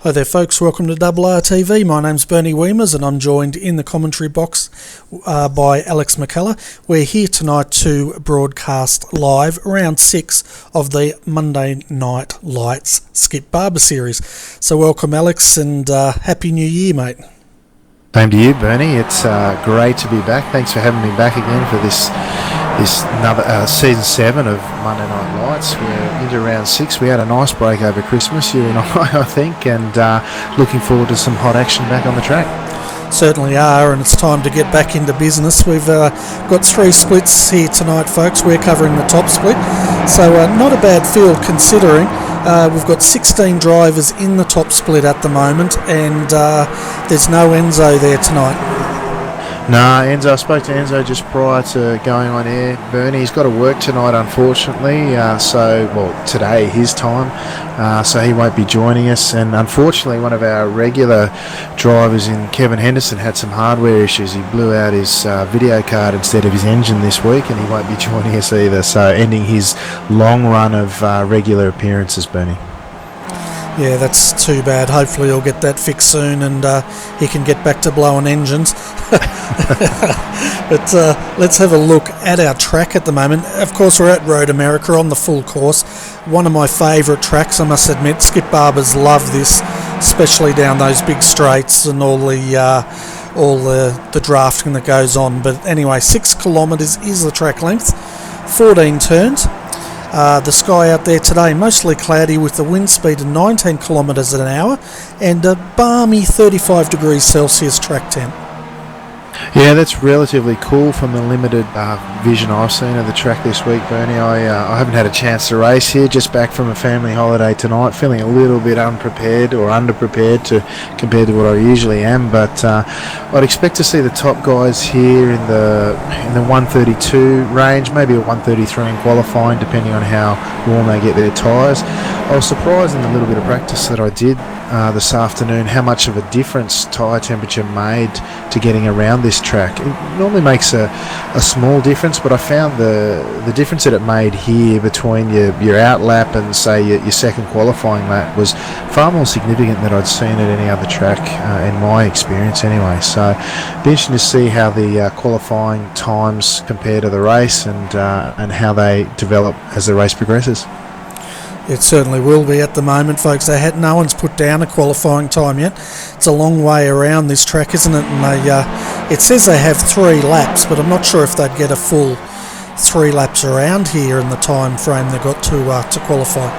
Hi there folks, welcome to RRTV. My name's Bernie Weemers and I'm joined in the commentary box by Alex McCullough. We're here tonight to broadcast live round 6 of the Monday Night Lights Skip Barber series. So welcome Alex and Happy New Year mate. Same to you Bernie, it's great to be back. Thanks for having me back again for this another season 7 of Monday Night Lights. We're into round 6. We had a nice break over Christmas, you and I think, and looking forward to some hot action back on the track. Certainly are, and it's time to get back into business. We've got 3 splits here tonight folks. We're covering the top split, so not a bad field considering. We've got 16 drivers in the top split at the moment, and there's no Enzo there tonight. No, Enzo, I spoke to Enzo just prior to going on air. Bernie, he's got to work tonight, unfortunately. Today, his time, so he won't be joining us. And unfortunately, one of our regular drivers in Kevin Henderson had some hardware issues. He blew out his video card instead of his engine this week, and he won't be joining us either. So ending his long run of regular appearances, Bernie. Yeah, that's too bad. Hopefully he'll get that fixed soon and he can get back to blowing engines. But let's have a look at our track at the moment. Of course, we're at Road America on the full course. One of my favourite tracks, I must admit. Skip Barbers love this, especially down those big straights and all the drafting that goes on. But anyway, 6 kilometres is the track length, 14 turns. The sky out there today mostly cloudy with the wind speed of 19 kilometres an hour and a balmy 35 degrees Celsius track temp. Yeah, that's relatively cool from the limited vision I've seen of the track this week, Bernie. I haven't had a chance to race here, just back from a family holiday tonight, feeling a little bit unprepared or underprepared compared to what I usually am, but I'd expect to see the top guys here in the 132 range, maybe a 133 in qualifying, depending on how warm they get their tyres. I was surprised in the little bit of practice that I did this afternoon how much of a difference tyre temperature made to getting around this track. It normally makes a small difference, but I found the difference that it made here between your out lap and say your second qualifying lap was far more significant than I'd seen at any other track in my experience anyway. So it'll be interesting to see how the qualifying times compare to the race and how they develop as the race progresses. It certainly will be at the moment, folks. No one's put down a qualifying time yet. It's a long way around this track, isn't it? And it says they have 3 laps, but I'm not sure if they'd get a full 3 laps around here in the time frame they got to qualify.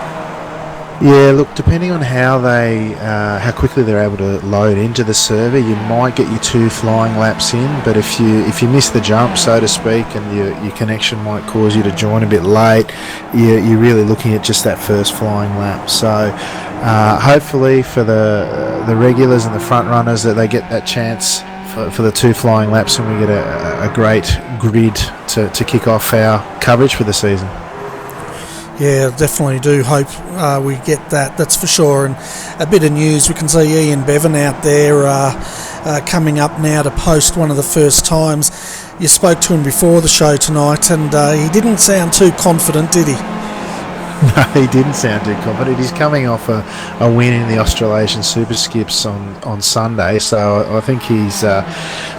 Yeah, look, depending on how quickly they're able to load into the server, you might get your 2 flying laps in, but if you miss the jump, so to speak, and your connection might cause you to join a bit late, you're really looking at just that first flying lap. So hopefully for the regulars and the front runners that they get that chance for the 2 flying laps, and we get a great grid to kick off our coverage for the season. Yeah, definitely do hope we get that, that's for sure. And a bit of news, we can see Ian Bevan out there coming up now to post one of the first times. You spoke to him before the show tonight and he didn't sound too confident, did he? No, he didn't sound too confident. He's coming off a win in the Australasian Super Skips on Sunday, so I think he's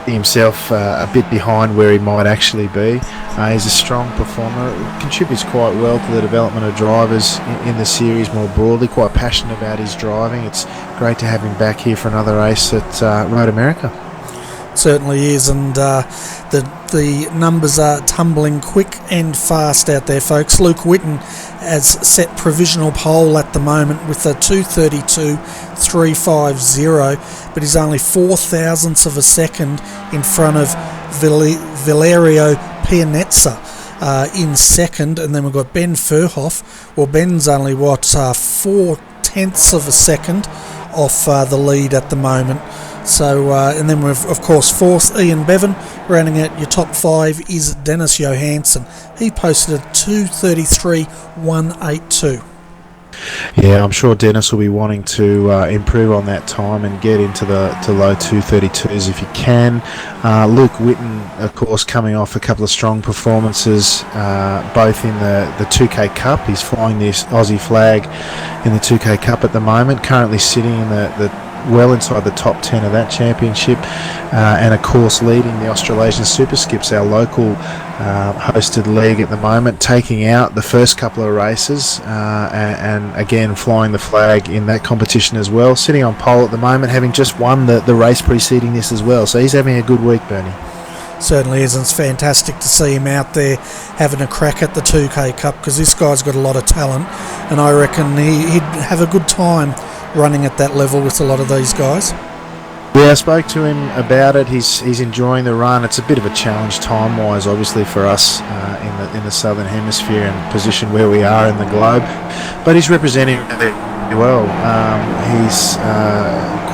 himself a bit behind where he might actually be. He's a strong performer, contributes quite well to the development of drivers in the series more broadly, quite passionate about his driving. It's great to have him back here for another race at Road America. Certainly is, and the numbers are tumbling quick and fast out there, folks. Luke Whitten has set provisional pole at the moment with a 2:32.350, but he's only 0.004 of a second in front of Valerio Pianezza in second, and then we've got Ben Furhoff. Well, Ben's only 0.4 of a second off the lead at the moment. So, and then we've, of course, 4th, Ian Bevan. Rounding out your top 5 is Dennis Johansson. He posted a 2:33.182. Yeah, I'm sure Dennis will be wanting to improve on that time and get into the low 232s if he can. Luke Whitten, of course, coming off a couple of strong performances, both in the 2K Cup. He's flying this Aussie flag in the 2K Cup at the moment, currently sitting in the well inside the top 10 of that championship, and of course leading the Australasian Super Skips, our local hosted league at the moment, taking out the first couple of races, and again flying the flag in that competition as well, sitting on pole at the moment, having just won the race preceding this as well. So he's having a good week, Bernie. Certainly is, and it's fantastic to see him out there having a crack at the 2K Cup, because this guy's got a lot of talent, and I reckon he'd have a good time running at that level with a lot of these guys. Yeah, I spoke to him about it. He's enjoying the run. It's a bit of a challenge time-wise, obviously, for us in the southern hemisphere and position where we are in the globe, but he's representing it well. He's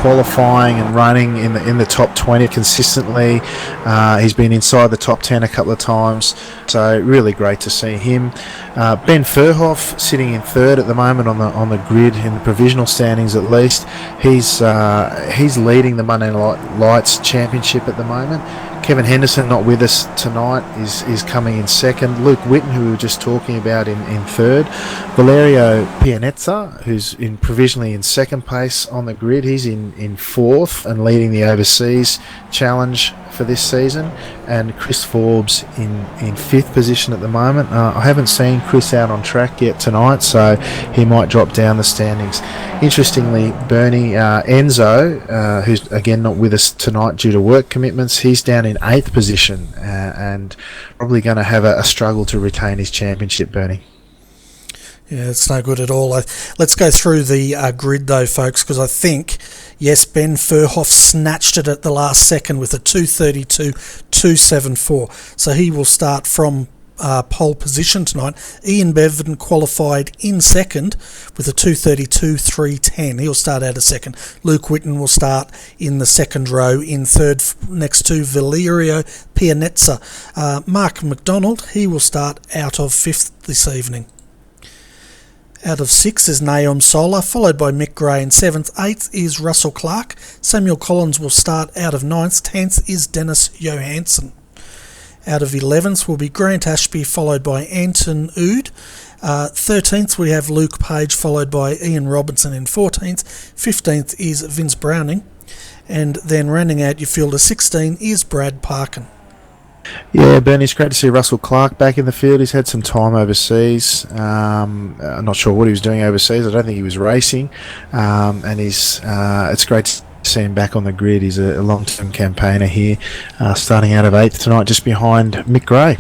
qualifying and running in the top 20 consistently. He's been inside the top 10 a couple of times, so really great to see him. Ben Furhoff sitting in third at the moment on the grid in the provisional standings at least. He's leading the Monday Night Lights Championship at the moment. Kevin Henderson, not with us tonight, is coming in second. Luke Whitten, who we were just talking about, in third. Valerio Pianezza, who's provisionally in second place on the grid, he's in fourth and leading the overseas challenge for this season. And Chris Forbes in fifth position at the moment. I haven't seen Chris out on track yet tonight, so he might drop down the standings. Interestingly, Bernie, Enzo, who's again not with us tonight due to work commitments, he's down in eighth position and probably going to have a struggle to retain his championship, Bernie. Yeah, it's no good at all. Let's go through the grid though, folks, because I think, yes, Ben Furhoff snatched it at the last second with a 2:32.274. So he will start from pole position tonight. Ian Bevan qualified in second with a 2:32.310. He'll start out of second. Luke Whitten will start in the second row in third next to Valerio Pianezza. Mark McDonald, he will start out of fifth this evening. Out of sixth is Naomi Sola, followed by Mick Gray in seventh. Eighth is Russell Clark. Samuel Collins will start out of ninth. 10th is Dennis Johansson. Out of 11th will be Grant Ashby, followed by Anton Oud. 13th we have Luke Page, followed by Ian Robinson in 14th. 15th is Vince Browning. And then rounding out your field of 16 is Brad Parkin. Yeah, Bernie, it's great to see Russell Clark back in the field. He's had some time overseas. I'm not sure what he was doing overseas. I don't think he was racing. And it's great to see him back on the grid. He's a long-term campaigner here, starting out of 8th tonight, just behind Mick Gray.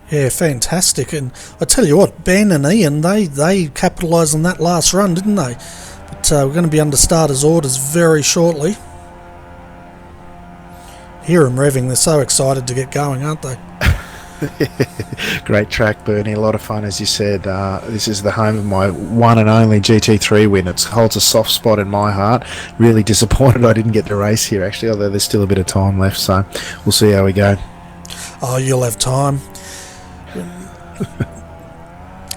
Yeah, fantastic. And I tell you what, Ben and Ian, they capitalised on that last run, didn't they? But we're going to be under starters' orders very shortly. Hear them revving, they're so excited to get going, aren't they? Great track, Bernie, a lot of fun, as you said. This is the home of my one and only GT3 win. It holds a soft spot in my heart. Really disappointed I didn't get to race here, actually, although there's still a bit of time left, so we'll see how we go. Oh, you'll have time.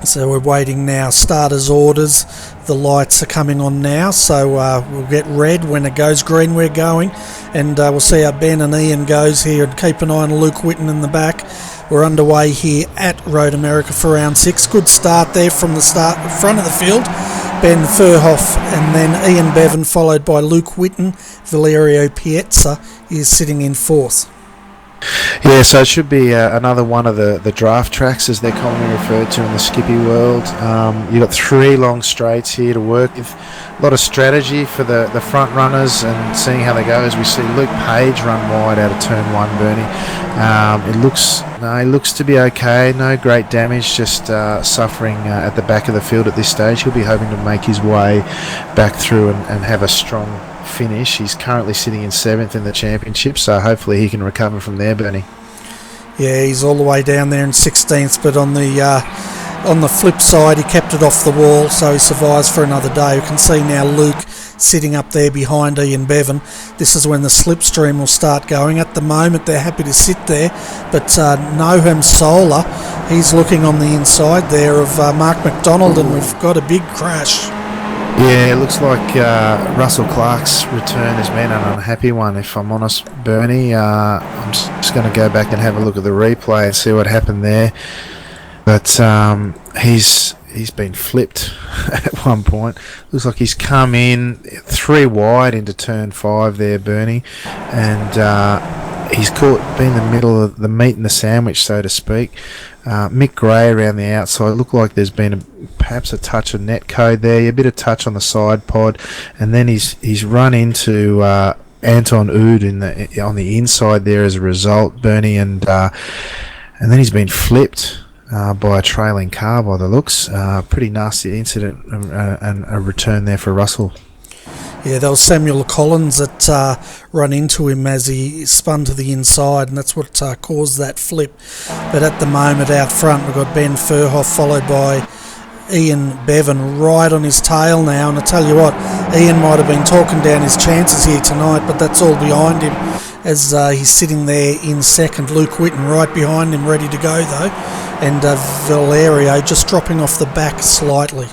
So we're waiting now. Starters orders. The lights are coming on now, so we'll get red. When it goes green, we're going. And we'll see how Ben and Ian goes here. And keep an eye on Luke Whitten in the back. We're underway here at Road America for round 6. Good start there from the front of the field. Ben Furhoff and then Ian Bevan, followed by Luke Whitten. Valerio Pianezza is sitting in fourth. Yeah, so it should be another one of the draft tracks, as they're commonly referred to in the Skippy world. You've got 3 long straights here to work with. A lot of strategy for the front runners and seeing how they go, as we see Luke Page run wide out of turn 1, Bernie. It looks to be okay. No great damage, just suffering at the back of the field at this stage. He'll be hoping to make his way back through and have a strong finish. He's currently sitting in 7th in the championship, so hopefully he can recover from there, Bernie. Yeah, he's all the way down there in 16th, but on the on the flip side, he kept it off the wall, so he survives for another day. You can see now Luke sitting up there behind Ian Bevan. This is when the slipstream will start going. At the moment, they're happy to sit there, but Noham Solar, he's looking on the inside there of Mark McDonald, and we've got a big crash. Yeah, it looks like Russell Clark's return has been an unhappy one, if I'm honest, Bernie. I'm just going to go back and have a look at the replay and see what happened there. But he's been flipped at one point. Looks like he's come in 3 wide into turn 5 there, Bernie, and he's been in the middle of the meat and the sandwich, so to speak. Mick Gray around the outside. Looked like there's been perhaps a touch of net code there, a bit of touch on the side pod, and then he's run into Anton Oud on the inside there as a result, Bernie, and then he's been flipped by a trailing car by the looks. Pretty nasty incident, and a return there for Russell. Yeah, that was Samuel Collins that run into him as he spun to the inside, and that's what caused that flip. But at the moment out front, we've got Ben Furhoff followed by Ian Bevan right on his tail now. And I tell you what, Ian might have been talking down his chances here tonight, but that's all behind him as he's sitting there in second. Luke Whitten right behind him, ready to go though, and Valerio just dropping off the back slightly.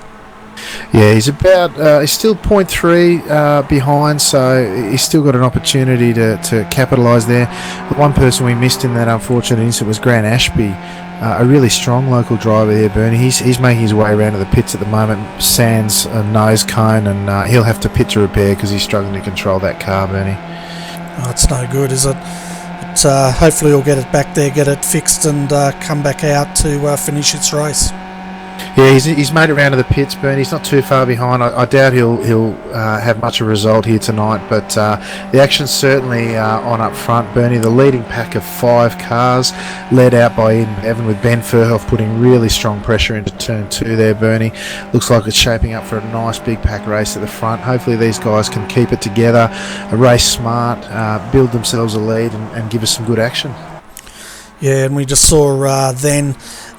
Yeah, he's still 0.3 behind, so he's still got an opportunity to capitalise there. The one person we missed in that unfortunate incident was Grant Ashby, a really strong local driver there, Bernie. He's making his way around to the pits at the moment, sans a nose cone, and he'll have to pit to repair because he's struggling to control that car, Bernie. Oh, it's no good, is it? But hopefully he'll get it back there, get it fixed, and come back out to finish its race. Yeah, he's made it around to the pits, Bernie. He's not too far behind. I doubt he'll have much of a result here tonight, but the action's certainly on up front, Bernie. The leading pack of 5 cars led out by Ian Bevan, with Ben Furhoff putting really strong pressure into turn 2 there, Bernie. Looks like it's shaping up for a nice big pack race at the front. Hopefully these guys can keep it together, race smart, build themselves a lead, and give us some good action. Yeah, and we just saw then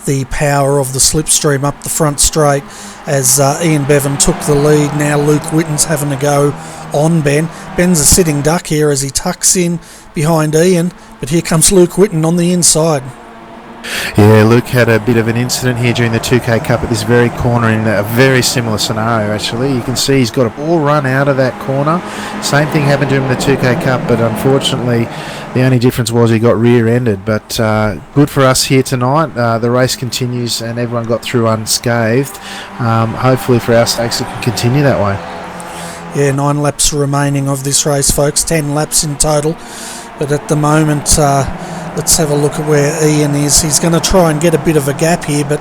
the power of the slipstream up the front straight as Ian Bevan took the lead. Now Luke Whitten's having a go on Ben. Ben's a sitting duck here as he tucks in behind Ian, but here comes Luke Whitten on the inside. Yeah, Luke had a bit of an incident here during the 2K Cup at this very corner in a very similar scenario, actually. You can see he's got a ball run out of that corner. Same thing happened to him in the 2K Cup, but unfortunately the only difference was he got rear-ended. But good for us here tonight. The race continues and everyone got through unscathed. Hopefully for our sakes it can continue that way. Yeah, 9 laps remaining of this race, folks. 10 laps in total. But at the moment, let's have a look at where Ian is. He's going to try and get a bit of a gap here, but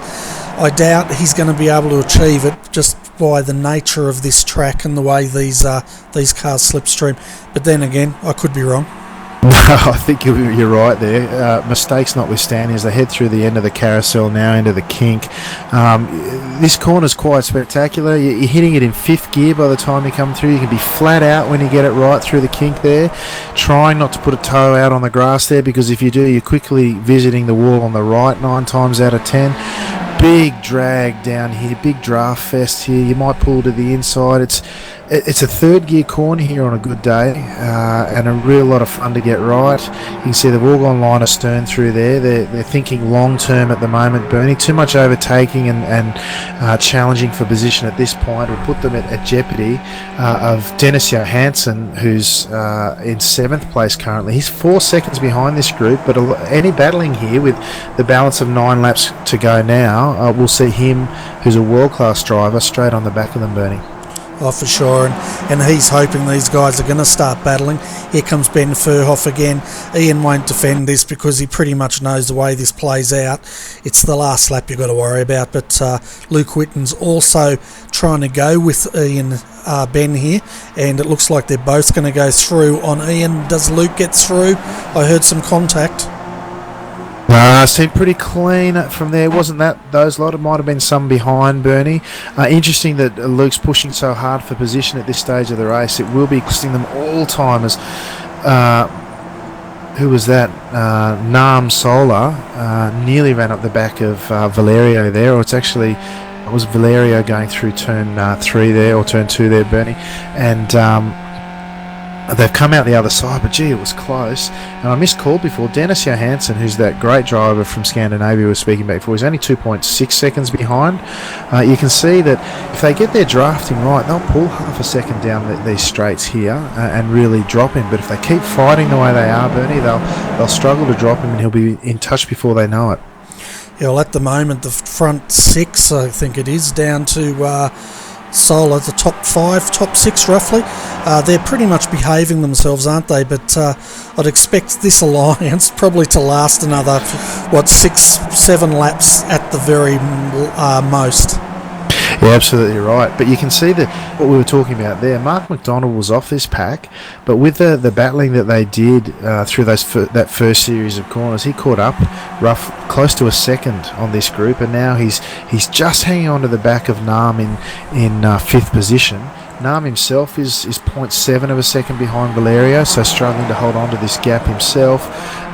I doubt he's going to be able to achieve it just by the nature of this track and the way these cars slipstream. But then again, I could be wrong. No, I think you're right there. Mistakes notwithstanding, as they head through the end of the carousel now into the kink. This corner's quite spectacular. You're hitting it in 5th gear by the time you come through. You can be flat out when you get it right through the kink there. Trying not to put a toe out on the grass there, because if you do, you're quickly visiting the wall on the right 9 times out of 10. Big drag down here, big draft fest here. You might pull to the inside. It's a 3rd gear corner here on a good day, and a real lot of fun to get right. You can see they've all gone line astern through there. They're thinking long term at the moment, Bernie. Too much overtaking and challenging for position at this point will put them at jeopardy of Dennis Johansson, who's in 7th place currently. He's 4 seconds behind this group, but any battling here with the balance of 9 laps to go now, we'll see him, who's a world-class driver, straight on the back of them, Bernie. Oh, for sure, and he's hoping these guys are going to start battling. Here comes Ben Furhoff again. Ian won't defend this because he pretty much knows the way this plays out. It's the last lap you've got to worry about, but Luke Whitten's also trying to go with Ben here, and it looks like they're both going to go through on Ian. Does Luke get through? I heard some contact. Seemed pretty clean from there. Wasn't that those lot? It might have been some behind, Bernie. Interesting that Luke's pushing so hard for position at this stage of the race. It will be costing them all time as who was that? Nam Solar nearly ran up the back of Valerio there, or it was Valerio going through turn 3 there, or turn 2 there, Bernie, and they've come out the other side, but gee, it was close. And I missed call before. Dennis Johansson, who's that great driver from Scandinavia, was speaking back before. He's only 2.6 seconds behind. You can see that if they get their drafting right, they'll pull half a second down these straights here and really drop him. But if they keep fighting the way they are, Bernie, they'll struggle to drop him, and he'll be in touch before they know it. Yeah, well, at the moment, the front 6, I think it is, down to Solar, the top 5, top 6 roughly. They're pretty much behaving themselves, aren't they? But I'd expect this alliance probably to last another, 6-7 laps at the very most. Yeah, absolutely right. But you can see that what we were talking about there, Mark McDonald was off this pack, but with the battling that they did through that first series of corners, he caught up close to a second on this group, and now he's just hanging on to the back of Nam in 5th position. Nam himself is 0.7 of a second behind Valerio, so struggling to hold on to this gap himself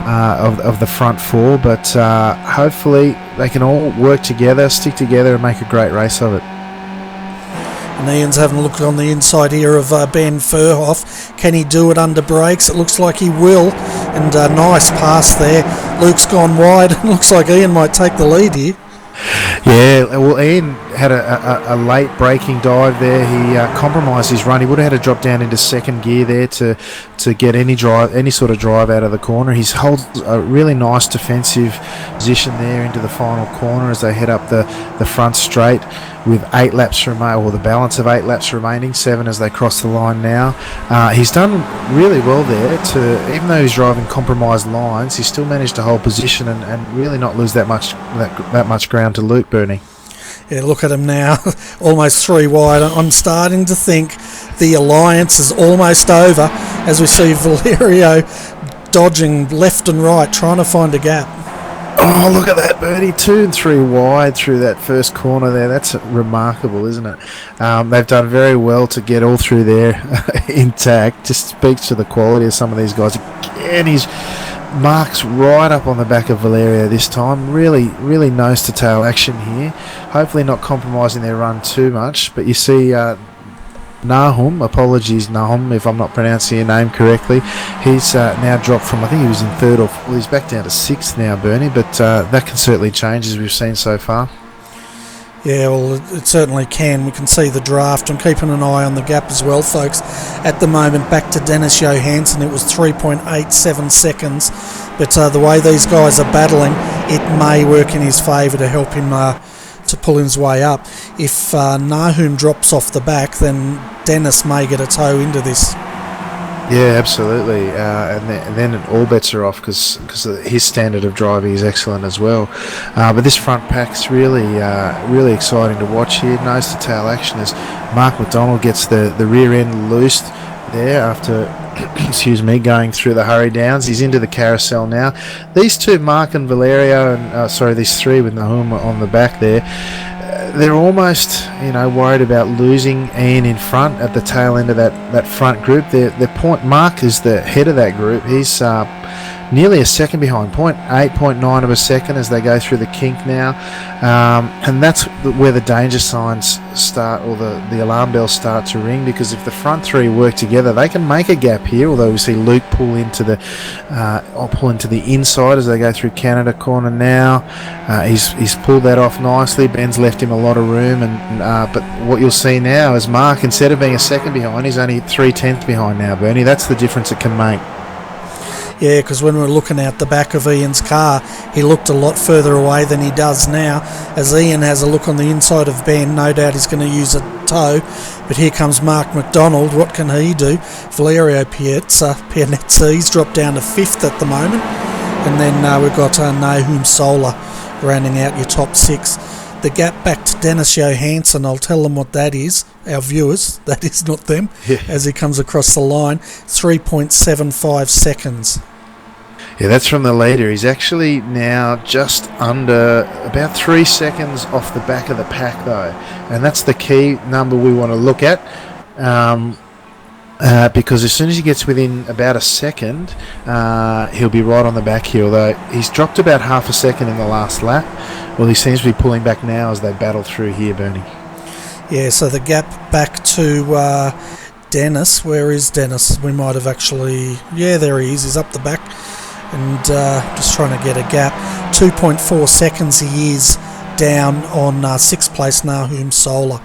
of the front 4, but hopefully they can all work together, stick together, and make a great race of it. And Ian's having a look on the inside here of Ben Furhoff. Can he do it under brakes? It looks like he will. And nice pass there. Luke's gone wide. It looks like Ian might take the lead here. Yeah, well, Ian had a late braking dive there. He compromised his run. He would have had to drop down into second gear there to get any sort of drive out of the corner. He holds a really nice defensive position there into the final corner as they head up the front straight with 8 laps remaining, or the balance of 8 laps remaining, 7 as they cross the line now. He's done really well there. Even though he's driving compromised lines, he still managed to hold position and really not lose that much ground to Luke, Bernie. Yeah, look at him now, almost 3 wide. I'm starting to think the alliance is almost over as we see Valerio dodging left and right, trying to find a gap. Oh, look at that, Bernie. 2 and 3 wide through that first corner there. That's remarkable, isn't it? They've done very well to get all through there intact. Just speaks to the quality of some of these guys. Again, he's Mark's right up on the back of Valerio this time. Really, really nose-to-tail action here. Hopefully not compromising their run too much. But you see Nahum, apologies Nahum if I'm not pronouncing your name correctly, he's now dropped from, I think he was in 3rd or 4th, he's back down to 6th now, Bernie, but that can certainly change as we've seen so far. Yeah, well, it certainly can. We can see the draft. I'm keeping an eye on the gap as well, folks. At the moment, back to Dennis Johansson, it was 3.87 seconds. But the way these guys are battling, it may work in his favour to help him to pull his way up. If Nahum drops off the back, then Dennis may get a toe into this. Yeah, absolutely, and then all bets are off because his standard of driving is excellent as well. But this front pack's really exciting to watch here. Nose to tail action as Mark McDonald gets the rear end loosed there after excuse me, going through the hurry downs. He's into the carousel now. These two, Mark and Valerio, and these 3 with Nahum on the back there. They're almost, worried about losing Ian in front at the tail end of that front group. Their point, Mark is the head of that group. He's nearly a second behind, 0.9 of a second as they go through the kink now. And that's where the danger signs start, or the alarm bells start to ring, because if the front 3 work together, they can make a gap here, although we see Luke pull into the inside as they go through Canada corner now. He's pulled that off nicely. Ben's left him a lot of room, but what you'll see now is Mark, instead of being a second behind, he's only 3/10 behind now, Bernie. That's the difference it can make. Yeah, because when we're looking out the back of Ian's car, he looked a lot further away than he does now. As Ian has a look on the inside of Ben, no doubt he's going to use a toe. But here comes Mark McDonald. What can he do? Valerio Pianezza, he's dropped down to 5th at the moment. And then we've got Nahum Solar rounding out your top 6. The gap back to Dennis Johansson, I'll tell them what that is, our viewers, that is not them, as he comes across the line, 3.75 seconds. Yeah, that's from the leader. He's actually now just under about 3 seconds off the back of the pack, though. And that's the key number we want to look at. because as soon as he gets within about a second, he'll be right on the back here. Although he's dropped about half a second in the last lap, well, he seems to be pulling back now as they battle through here, Bernie. Yeah, so the gap back to Dennis. Where is Dennis? We might have actually... Yeah, there he is. He's up the back. And just trying to get a gap. 2.4 seconds he is down on 6th place Nahum Solar.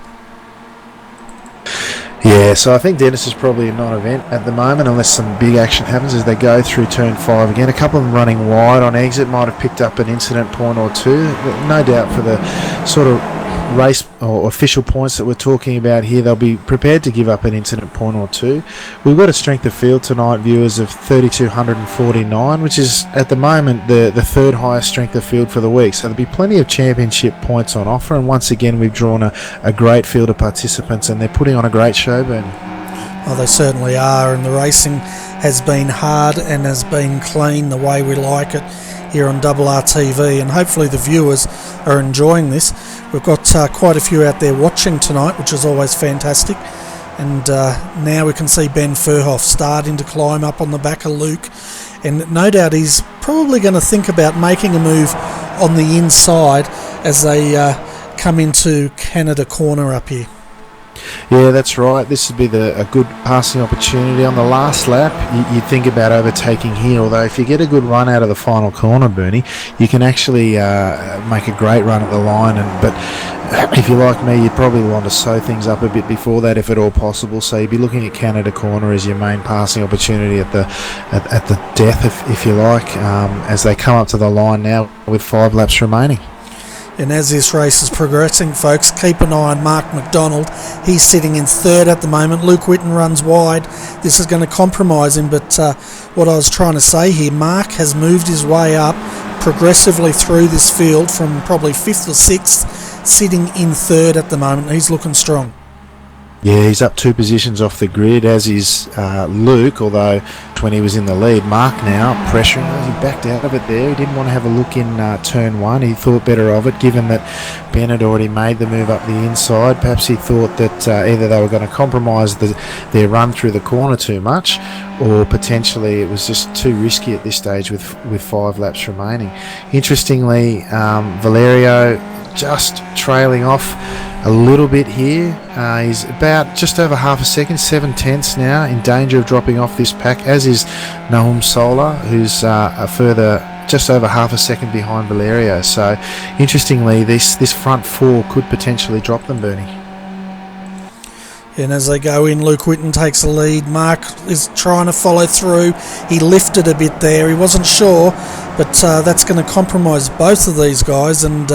Yeah, so I think Dennis is probably a non-event at the moment unless some big action happens as they go through turn 5 again. A couple of them running wide on exit might have picked up an incident point or two. No doubt for the sort of race or official points that we're talking about here, they'll be prepared to give up an incident point or two. We've got a strength of field tonight, viewers, of 3,249, which is at the moment the third highest strength of field for the week. So there'll be plenty of championship points on offer, and once again we've drawn a great field of participants, and they're putting on a great show, Bernie. Oh, they certainly are, and the racing has been hard and has been clean the way we like it here on RRTV, and hopefully the viewers are enjoying this. We've got quite a few out there watching tonight, which is always fantastic, and now we can see Ben Furhoff starting to climb up on the back of Luke, and no doubt he's probably going to think about making a move on the inside as they come into Canada Corner up here. Yeah, that's right. This would be a good passing opportunity. On the last lap, you'd think about overtaking here, although if you get a good run out of the final corner, Bernie, you can actually make a great run at the line. But if you're like me, you'd probably want to sew things up a bit before that, if at all possible. So you'd be looking at Canada Corner as your main passing opportunity at the death, if you like, as they come up to the line now with 5 laps remaining. And as this race is progressing, folks, keep an eye on Mark McDonald. He's sitting in 3rd at the moment. Luke Whitten runs wide. This is going to compromise him, but what I was trying to say here, Mark has moved his way up progressively through this field from probably 5th or 6th, sitting in 3rd at the moment. He's looking strong. Yeah, he's up 2 positions off the grid, as is Luke, although when he was in the lead. Mark now pressuring. He backed out of it there. He didn't want to have a look in turn 1. He thought better of it, given that Ben had already made the move up the inside. Perhaps he thought that either they were going to compromise their run through the corner too much, or potentially it was just too risky at this stage with 5 laps remaining. Interestingly, Valerio just trailing off a little bit here. He's about just over half a second, 7/10 now, in danger of dropping off this pack, as is Nahum Solar, who's a further just over half a second behind Valerio. So interestingly, this front 4 could potentially drop them, Bernie. And as they go in, Luke Whitten takes the lead. Mark is trying to follow through. He lifted a bit there. He wasn't sure, but that's going to compromise both of these guys. And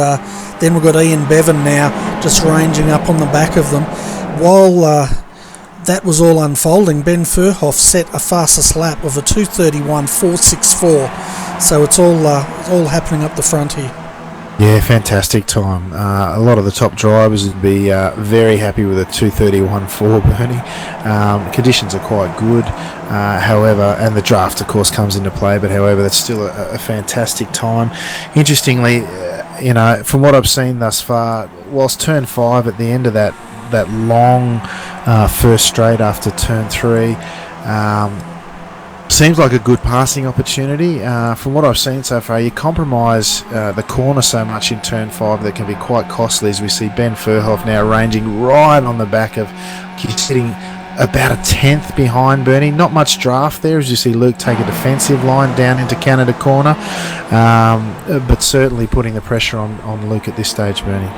then we've got Ian Bevan now just ranging up on the back of them. While that was all unfolding, Ben Furhoff set a fastest lap of a 2:31.464. So it's all happening up the front here. Yeah, fantastic time. A lot of the top drivers would be very happy with a 2:31.4, Bernie. Conditions are quite good, however, and the draft, of course, comes into play, but however, that's still a fantastic time. Interestingly, from what I've seen thus far, whilst turn 5 at the end of that long first straight after turn 3, seems like a good passing opportunity. From what I've seen so far, you compromise the corner so much in turn 5 that can be quite costly, as we see Ben Furhoff now ranging right on the back of, he's sitting about a 10th behind Bernie. Not much draft there, as you see Luke take a defensive line down into Canada Corner, but certainly putting the pressure on Luke at this stage, Bernie.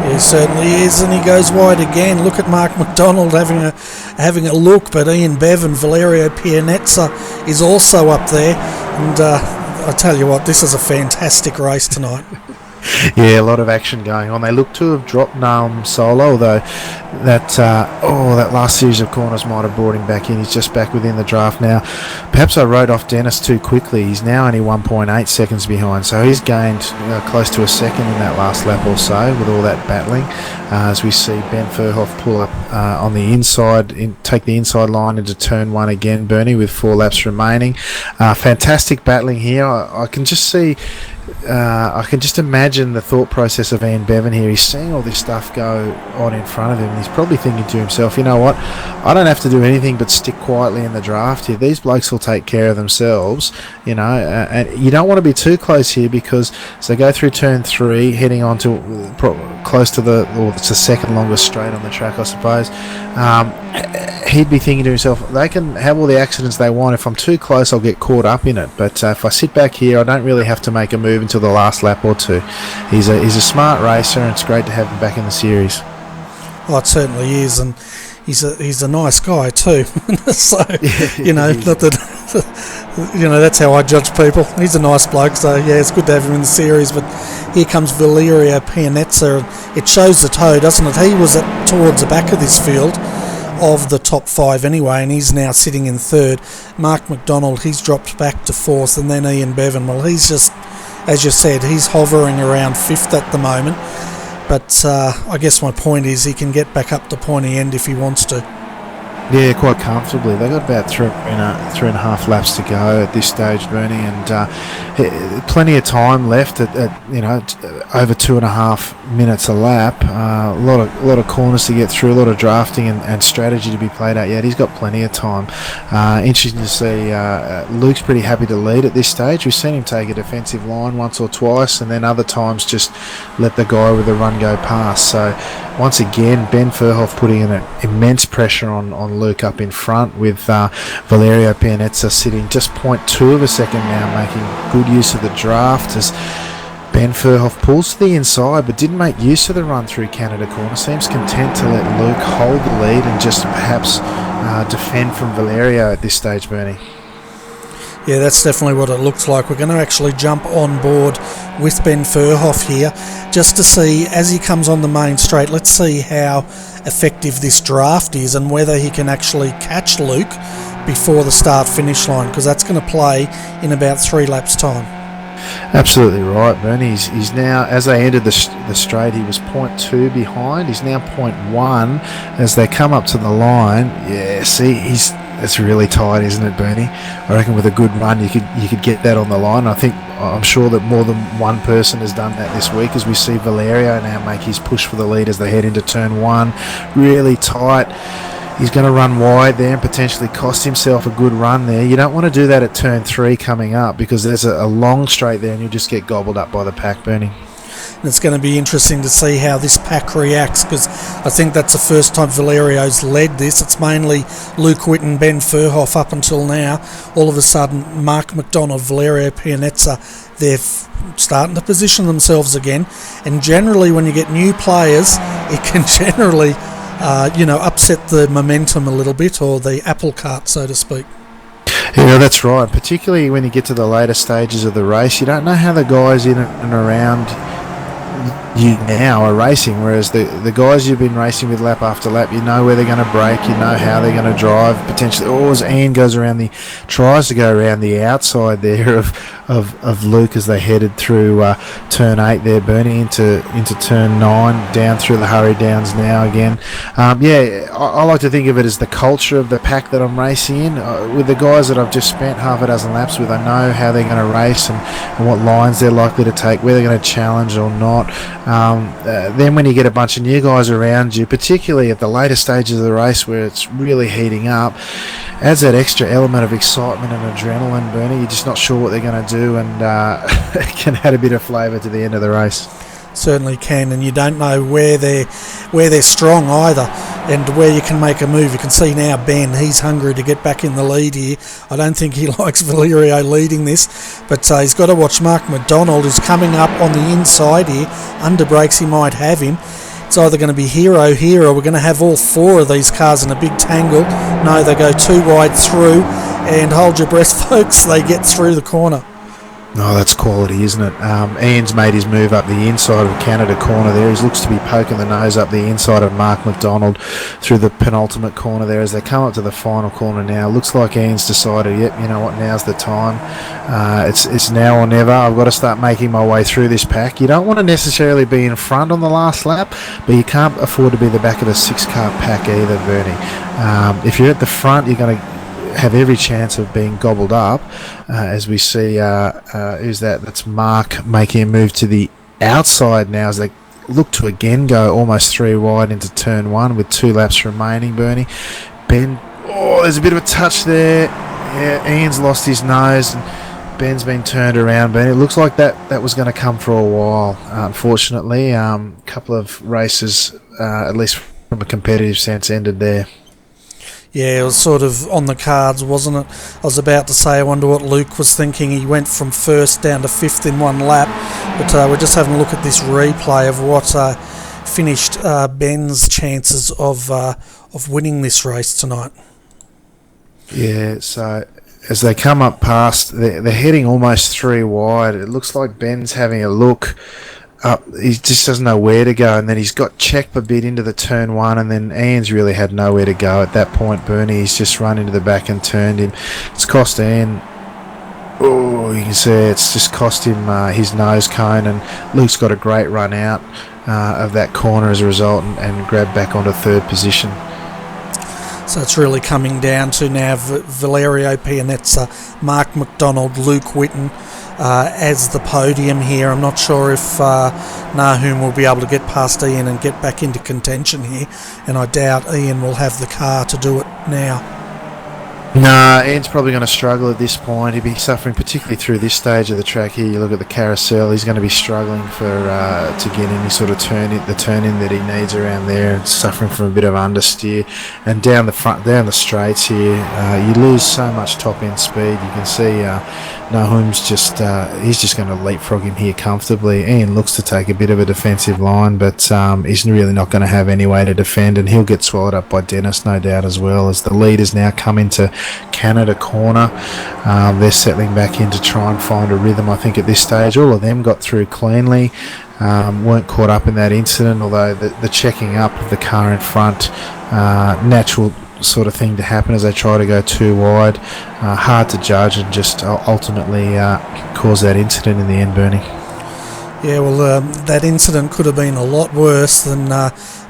He certainly is, and he goes wide again. Look at Mark McDonald having a look, but Ian Bevan, Valerio Pianezza is also up there, and I tell you what, this is a fantastic race tonight. Yeah, a lot of action going on. They look to have dropped Nahum Solo, although that last series of corners might have brought him back in. He's just back within the draft now. Perhaps I wrote off Dennis too quickly. He's now only 1.8 seconds behind, so he's gained close to a second in that last lap or so with all that battling. As we see Ben Furhoff pull up on the inside, take the inside line into turn 1 again, Bernie, with 4 laps remaining. Fantastic battling here. I can just see I can just imagine the thought process of Ian Bevan here. He's seeing all this stuff go on in front of him, and he's probably thinking to himself, you know what, I don't have to do anything but stick quietly in the draft here. These blokes will take care of themselves, you know, and you don't want to be too close here, because as they go through turn 3, heading on to close to it's the second longest straight on the track, I suppose, he'd be thinking to himself, they can have all the accidents they want. If I'm too close, I'll get caught up in it. But if I sit back here, I don't really have to make a move until the last lap or two. He's a smart racer, and it's great to have him back in the series. Oh, it certainly is, and he's a nice guy too. So, you know, not that, you know, that's how I judge people. He's a nice bloke, so yeah, it's good to have him in the series. But here comes Valerio Pianezza. It shows the toe, doesn't it? He was towards the back of this field, of the top 5 anyway, and he's now sitting in 3rd. Mark McDonald, he's dropped back to 4th, and then Ian Bevan, well, he's just, as you said, he's hovering around 5th at the moment. But I guess my point is he can get back up to pointy end if he wants to. Yeah, quite comfortably. They've got about three and a half laps to go at this stage, Bernie, and plenty of time left at you know, over 2.5 minutes a lap. A lot of corners to get through, a lot of drafting and strategy to be played out yet. He's got plenty of time. Interesting to see. Luke's pretty happy to lead at this stage. We've seen him take a defensive line once or twice, and then other times just let the guy with the run go past. So once again, Ben Furhoff putting in immense pressure on Luke up in front, with Valerio Pianezza sitting just 0.2 of a second now, making good use of the draft as Ben Furhoff pulls to the inside but didn't make use of the run through Canada corner. Seems content to let Luke hold the lead and just perhaps defend from Valerio at this stage, Bernie. Yeah, that's definitely what it looks like. We're going to actually jump on board with Ben Furhoff here just to see, as he comes on the main straight, let's see how effective this draft is and whether he can actually catch Luke before the start-finish line, because that's going to play in about 3 laps' time. Absolutely right, Bernie. He's now, as they entered the straight, he was 0.2 behind. He's now 0.1 as they come up to the line. Yeah, see, it's really tight, isn't it, Bernie? I reckon with a good run, you could get that on the line. I'm sure that more than one person has done that this week, as we see Valerio now make his push for the lead as they head into turn 1. Really tight. He's going to run wide there and potentially cost himself a good run there. You don't want to do that at turn 3 coming up, because there's a long straight there and you'll just get gobbled up by the pack, Bernie. And it's going to be interesting to see how this pack reacts, because I think that's the first time Valerio's led this. It's mainly Luke Whitten, Ben Furhoff up until now. All of a sudden, Mark McDonald, Valerio Pianezza, they're starting to position themselves again. And generally, when you get new players, it can generally upset the momentum a little bit, or the apple cart, so to speak. Yeah, that's right. Particularly when you get to the later stages of the race, you don't know how the guys in and around you now are racing, whereas the guys you've been racing with lap after lap, you know where they're going to brake, you know how they're going to drive, potentially. Or as Ian tries to go around the outside there of Luke as they headed through turn 8 there, Bernie, into turn 9, down through the Hurry Downs now again. I like to think of it as the culture of the pack that I'm racing in. With the guys that I've just spent half a dozen laps with, I know how they're going to race and what lines they're likely to take, where they're going to challenge or not. Then when you get a bunch of new guys around you, particularly at the later stages of the race where it's really heating up, adds that extra element of excitement and adrenaline, Bernie. You're just not sure what they're going to do, and it can add a bit of flavour to the end of the race. Certainly can, and you don't know where they're strong either, and where you can make a move. You can see now Ben, he's hungry to get back in the lead here. I don't think he likes Valerio leading this, but he's got to watch Mark McDonald, who's coming up on the inside here. Under brakes, he might have him. It's either going to be hero. We're going to have all 4 of these cars in a big tangle. No, they go too wide through, and hold your breath, folks, they get through the corner. Oh, that's quality, isn't it? Ian's made his move up the inside of Canada corner there. He looks to be poking the nose up the inside of Mark McDonald through the penultimate corner there as they come up to the final corner now. Looks like Ian's decided, yep, you know what, now's the time. It's now or never. I've got to start making my way through this pack. You don't want to necessarily be in front on the last lap, but you can't afford to be the back of a 6-car pack either, Bernie. If you're at the front, you're going to have every chance of being gobbled up, as we see. That's Mark making a move to the outside now as they look to again go almost 3 wide into turn 1 with 2 laps remaining. Bernie, Ben, there's a bit of a touch there. Yeah, Ian's lost his nose and Ben's been turned around, but it looks like that was going to come for a while. Unfortunately, a couple of races, at least from a competitive sense, ended there. Yeah, it was sort of on the cards, wasn't it? I was about to say, I wonder what Luke was thinking. He went from first down to fifth in 1 lap, but we're just having a look at this replay of what finished Ben's chances of winning this race tonight. Yeah, so as they come up past, they're heading almost 3 wide. It looks like Ben's having a look up. He just doesn't know where to go, and then he's got checked a bit into the turn 1, and then Ian's really had nowhere to go at that point. Bernie, he's just run into the back and turned him. It's cost Ian. You can see it's just cost him his nose cone, and Luke's got a great run out of that corner as a result, and grabbed back onto 3rd position. So it's really coming down to now Valerio Pianezza, Mark McDonald, Luke Whitten as the podium here. I'm not sure if Nahum will be able to get past Ian and get back into contention here, and I doubt Ian will have the car to do it now. No, Ian's probably going to struggle at this point. He'll be suffering, particularly through this stage of the track here. You look at the carousel, he's going to be struggling to get any sort of turn in that he needs around there, and suffering from a bit of understeer. And down the straights here, you lose so much top end speed. You can see Nahum's he's just going to leapfrog him here comfortably. Ian looks to take a bit of a defensive line, but he's really not going to have any way to defend, and he'll get swallowed up by Dennis, no doubt, as well, as the leaders now come into Canada corner. They're settling back in to try and find a rhythm, I think, at this stage. All of them got through cleanly, weren't caught up in that incident, although the checking up of the car in front, natural sort of thing to happen as they try to go too wide. Hard to judge, and just ultimately cause that incident in the end, Bernie. Yeah, well, that incident could have been a lot worse than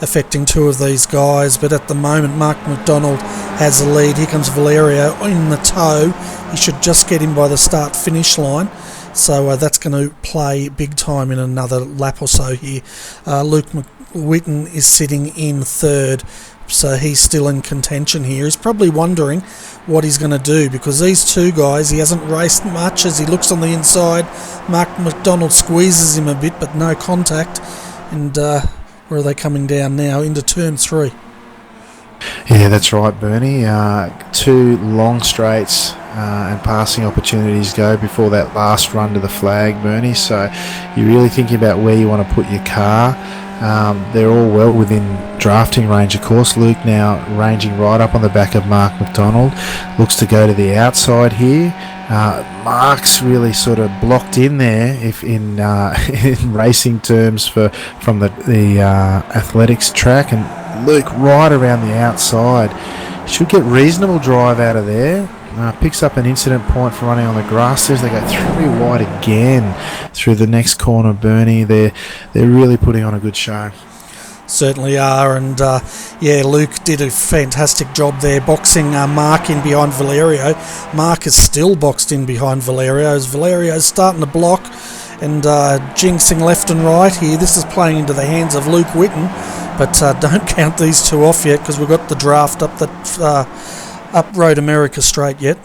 affecting 2 of these guys, but at the moment Mark McDonald has the lead. Here comes Valerio in the tow. He should just get him by the start-finish line, so that's going to play big time in another lap or so here. Luke Whitten is sitting in 3rd, so he's still in contention here. He's probably wondering what he's going to do, because these 2 guys, he hasn't raced much. As he looks on the inside, Mark McDonald squeezes him a bit, but no contact. And where are they coming down now? Into turn 3. Yeah, that's right, Bernie. 2 long straights and passing opportunities go before that last run to the flag, Bernie. So you're really thinking about where you want to put your car. They're all well within drafting range, of course. Luke now ranging right up on the back of Mark McDonald, looks to go to the outside here. Mark's really sort of blocked in there, if in racing terms from the athletics track, and Luke right around the outside. Should get reasonable drive out of there. Picks up an incident point for running on the grass. They go 3 wide again through the next corner, Bernie. They're really putting on a good show. Certainly are, and Luke did a fantastic job there, boxing Mark in behind Valerio. Mark is still boxed in behind Valerio, as Valerio's starting to block and jinxing left and right here. This is playing into the hands of Luke Whitten, but don't count these 2 off yet, because we've got the draft up Road America straight yet.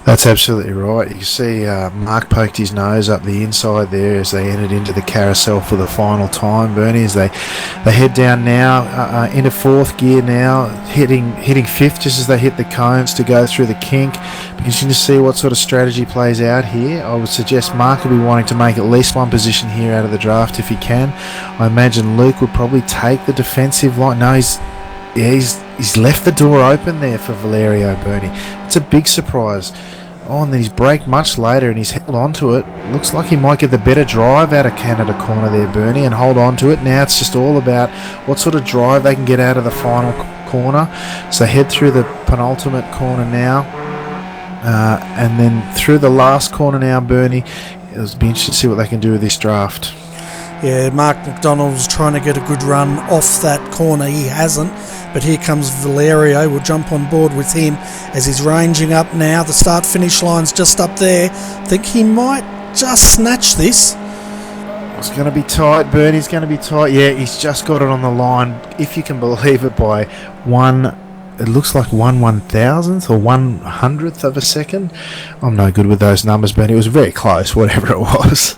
That's absolutely right. You can see Mark poked his nose up the inside there as they entered into the carousel for the final time, Bernie, as they head down now into 4th gear now, hitting 5th just as they hit the cones to go through the kink. Because you can see what sort of strategy plays out here. I would suggest Mark will be wanting to make at least 1 position here out of the draft if he can. I imagine Luke would probably take the defensive line. No, he's left the door open there for Valerio, Bernie. It's a big surprise. And then he's braked much later and he's held on to it. Looks like he might get the better drive out of Canada corner there, Bernie, and hold on to it. Now it's just all about what sort of drive they can get out of the final corner. So head through the penultimate corner now, and then through the last corner now, Bernie. It'll be interesting to see what they can do with this draft. Yeah, Mark McDonald's trying to get a good run off that corner. He hasn't. But here comes Valerio. We'll jump on board with him as he's ranging up now. The start-finish line's just up there. I think he might just snatch this. It's going to be tight, Bernie. It's going to be tight. Yeah, he's just got it on the line, if you can believe it, by it looks like 1/1000th or 1/100th of a second. I'm no good with those numbers, Bernie. It was very close, whatever it was.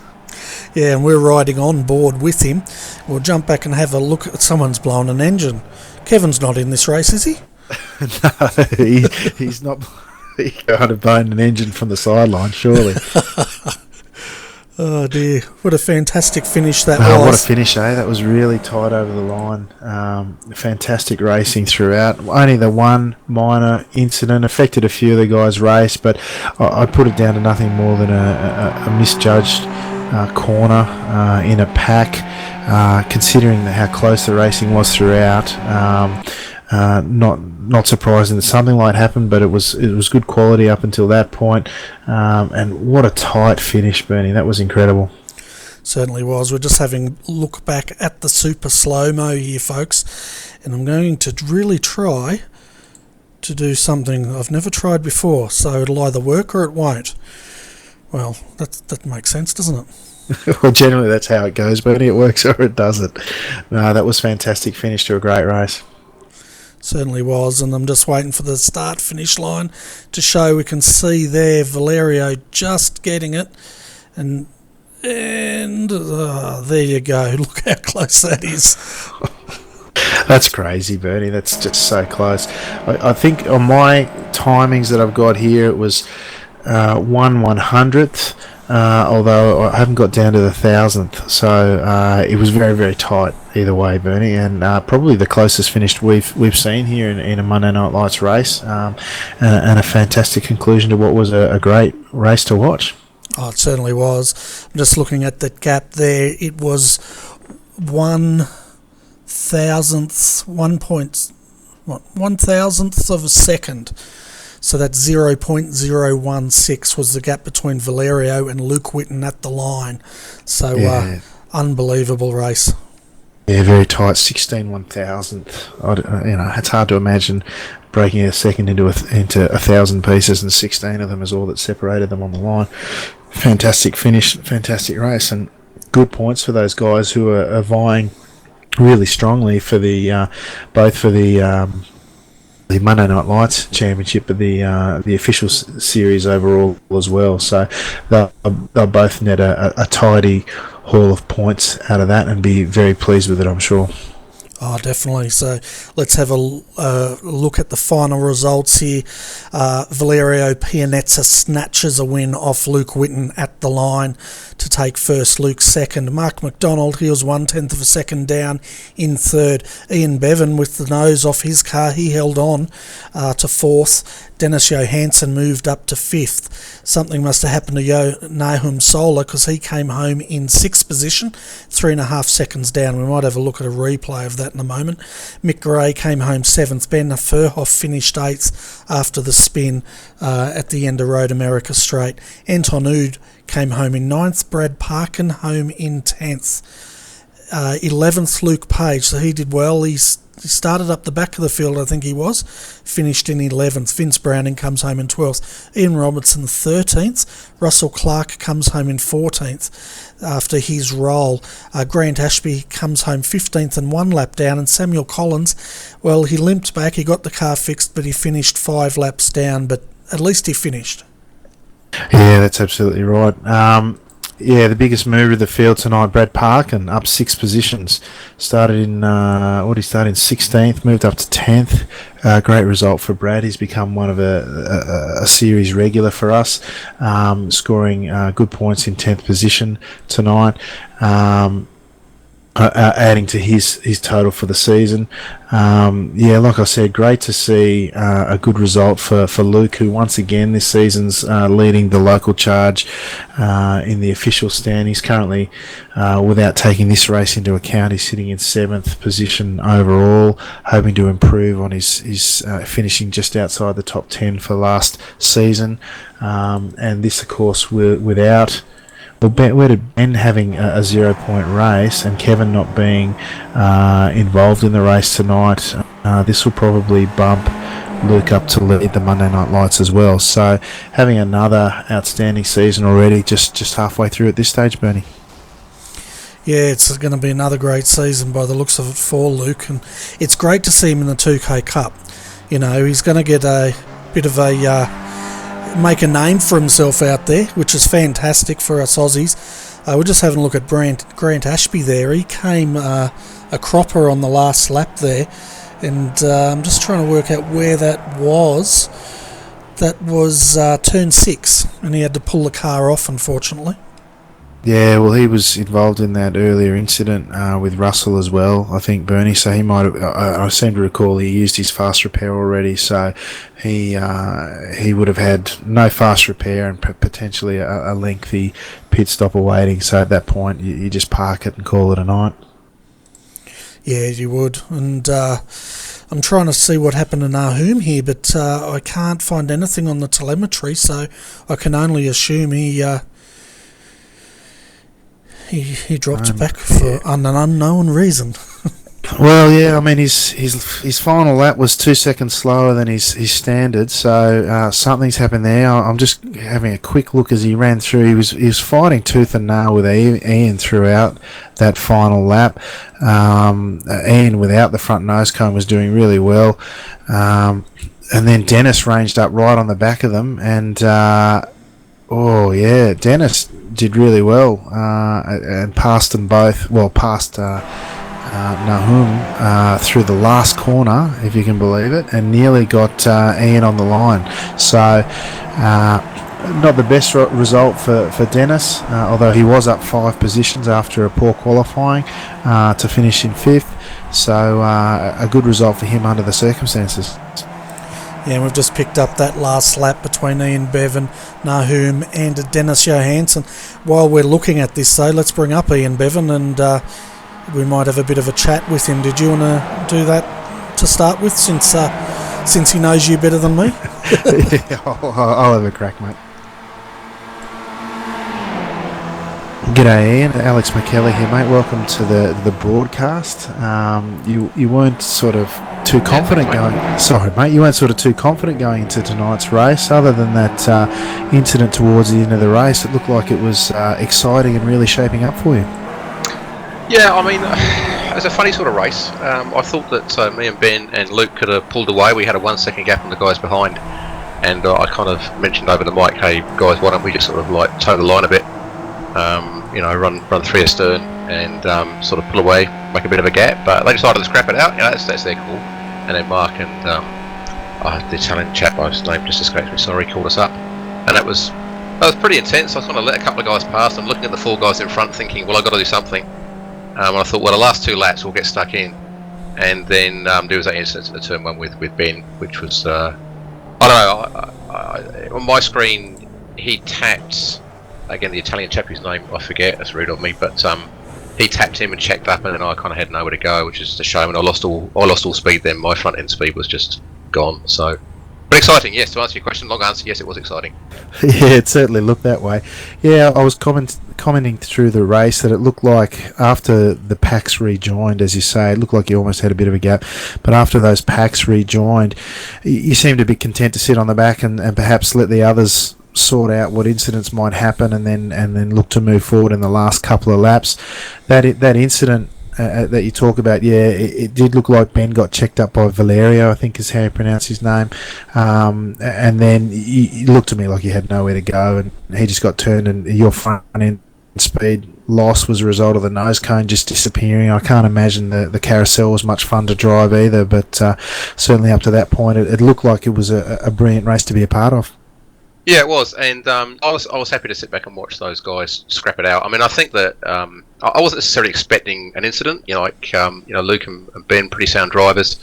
Yeah, and we're riding on board with him. We'll jump back and have a look at someone's blown an engine. Kevin's not in this race, is he? No, he's not. He can't have blown an engine from the sideline, surely. Oh dear, what a fantastic finish that was. What a finish, eh? That was really tight over the line. Fantastic racing throughout. Only the one minor incident affected a few of the guys' race, but I put it down to nothing more than a misjudged corner in a pack, considering how close the racing was throughout. Not surprising that something like happened, but it was good quality up until that point. And what a tight finish, Bernie. That was incredible. Certainly was. We're just having a look back at the super slow-mo here, folks. And I'm going to really try to do something I've never tried before. So it'll either work or it won't. Well, that makes sense, doesn't it? Well, generally that's how it goes, Bernie. It works or it doesn't. No, that was a fantastic finish to a great race. Certainly was, and I'm just waiting for the start-finish line to show. We can see there Valerio just getting it, and there you go. Look how close that is. That's crazy, Bernie. That's just so close. I think on my timings that I've got here, it was 1/100th. Although I haven't got down to the 1000th, so it was very, very tight either way, Bernie, and probably the closest finish we've seen here in a Monday Night Lights race, and a fantastic conclusion to what was a great race to watch. Oh, it certainly was. I'm just looking at that gap there. It was 1/1000th of a second. So that's 0.016 was the gap between Valerio and Luke Whitten at the line. So unbelievable race. Yeah, very tight. 16/1000th. It's hard to imagine breaking a second into 1,000 pieces, and 16 of them is all that separated them on the line. Fantastic finish, fantastic race, and good points for those guys who are vying really strongly for the both for the Monday Night Lights Championship, but the official series overall as well. So they'll both net a tidy haul of points out of that and be very pleased with it, I'm sure. Oh, definitely. So let's have a look at the final results here. Valerio Pianezza snatches a win off Luke Whitten at the line to take first. Luke second. Mark McDonald, he was 1/10 of a second down in third. Ian Bevan with the nose off his car, he held on to fourth. Dennis Johansson moved up to fifth. Something must have happened to Nahum Solar because he came home in sixth position, 3.5 seconds down. We might have a look at a replay of that in a moment. Mick Gray came home seventh. Ben Furhoff finished eighth after the spin at the end of Road America Straight. Anton Oud came home in ninth. Brad Parkin home in 10th. 11th Luke Page, so he did well. He started up the back of the field, I think he was, finished in 11th. Vince Browning comes home in 12th. Ian Robertson 13th. Russell Clark comes home in 14th after his roll. Grant Ashby comes home 15th and one lap down, and Samuel Collins, well, he limped back, he got the car fixed, but he finished 5 laps down, but at least he finished. Yeah, that's absolutely right. The biggest mover of the field tonight, Brad Parkin, up 6 positions. Started in 16th, moved up to 10th. Great result for Brad. He's become one of a series regular for us, scoring good points in 10th position tonight. Adding to his total for the season. Like I said, great to see a good result for Luke, who once again this season's leading the local charge in the official stand. He's currently, without taking this race into account, he's sitting in 7th position overall, hoping to improve on his finishing just outside the top 10 for last season. And this, of course, without Well, where did Ben having a 0-point race and Kevin not being involved in the race tonight, this will probably bump Luke up to lead the Monday Night Lights as well. So having another outstanding season already, just halfway through at this stage, Bernie. Yeah, it's going to be another great season by the looks of it for Luke, and it's great to see him in the 2K Cup. You know, he's going to get a bit of a make a name for himself out there, which is fantastic for us Aussies. We're just having a look at Grant Ashby there. He came a cropper on the last lap there, and I'm just trying to work out where that was. That was turn 6, and he had to pull the car off, unfortunately. Yeah, well, he was involved in that earlier incident with Russell as well, I think, Bernie. So he might have. I seem to recall he used his fast repair already, so he would have had no fast repair and potentially a lengthy pit stop awaiting. So at that point, you just park it and call it a night. Yeah, you would. And I'm trying to see what happened to Nahum here, but I can't find anything on the telemetry, so I can only assume he dropped back for an unknown reason. Well, yeah, I mean his final lap was 2 seconds slower than his standard, so something's happened there. I'm just having a quick look as he ran through. He was fighting tooth and nail with Ian throughout that final lap. Ian, without the front nose cone, was doing really well, and then Dennis ranged up right on the back of them, and Dennis did really well and passed them both. Well, passed Nahum through the last corner, if you can believe it, and nearly got Ian on the line. So not the best result for Dennis, although he was up 5 positions after a poor qualifying to finish in 5th. So a good result for him under the circumstances. Yeah, and we've just picked up that last lap between Ian Bevan, Nahum and Dennis Johansson. While we're looking at this, though, let's bring up Ian Bevan, and we might have a bit of a chat with him. Did you want to do that to start with, since he knows you better than me? Yeah, I'll have a crack, mate. G'day, Ian. Alex McKellar here, mate. Welcome to the broadcast. You weren't sort of too confident going. Sorry, mate. You weren't sort of too confident going into tonight's race. Other than that incident towards the end of the race, it looked like it was exciting and really shaping up for you. Yeah, I mean, it was a funny sort of race. I thought that me and Ben and Luke could have pulled away. We had a 1 second gap on the guys behind, and I kind of mentioned over the mic, "Hey guys, why don't we just sort of like toe the line a bit? Run 3 astern and sort of pull away, make a bit of a gap." But they decided to scrap it out. That's their call. And then Mark and the Italian chap, whose name just escapes me, sorry, called us up, and that was pretty intense. I kind of let a couple of guys pass. I'm looking at the 4 guys in front, thinking, well, I've got to do something. And I thought, well, the last 2 laps will get stuck in, and then there was that incident at turn 1 with Ben, which was I don't know. On my screen, he tapped. Again, the Italian chap whose name I forget, that's rude of me, but he tapped him and checked up, and then I kind of had nowhere to go, which is just a shame. And I lost all speed then. My front end speed was just gone. So, but exciting, yes. To answer your question, long answer, yes, it was exciting. Yeah, it certainly looked that way. Yeah, I was commenting through the race that it looked like after the packs rejoined, as you say, it looked like you almost had a bit of a gap. But after those packs rejoined, you seemed to be content to sit on the back and perhaps let the others sort out what incidents might happen, and then look to move forward in the last couple of laps. That incident that you talk about, yeah, it did look like Ben got checked up by Valerio, I think is how you pronounce his name, and then he looked to me like he had nowhere to go, and he just got turned, and your front end speed loss was a result of the nose cone just disappearing. I can't imagine the carousel was much fun to drive either, but certainly up to that point it looked like it was a brilliant race to be a part of. Yeah, it was, and I was happy to sit back and watch those guys scrap it out. I mean, I think that I wasn't necessarily expecting an incident. Luke and Ben, pretty sound drivers,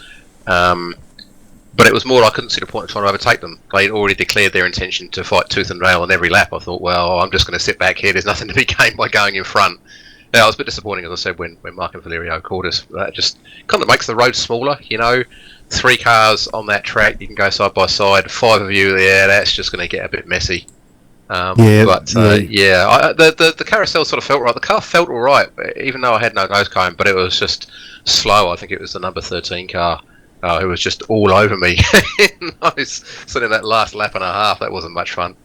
but it was more I couldn't see the point of trying to overtake them. They'd already declared their intention to fight tooth and nail on every lap. I thought, well, I'm just going to sit back here. There's nothing to be gained by going in front. Yeah, it was a bit disappointing, as I said, when Mark and Valerio called us. That just kind of makes the road smaller, 3 cars on that track, you can go side by side, 5 of you there, that's just going to get a bit messy. The carousel sort of felt right. The car felt all right, even though I had no nose cone, but it was just slow. I think it was the number 13 car who was just all over me. Sort of that last lap and a half. That wasn't much fun.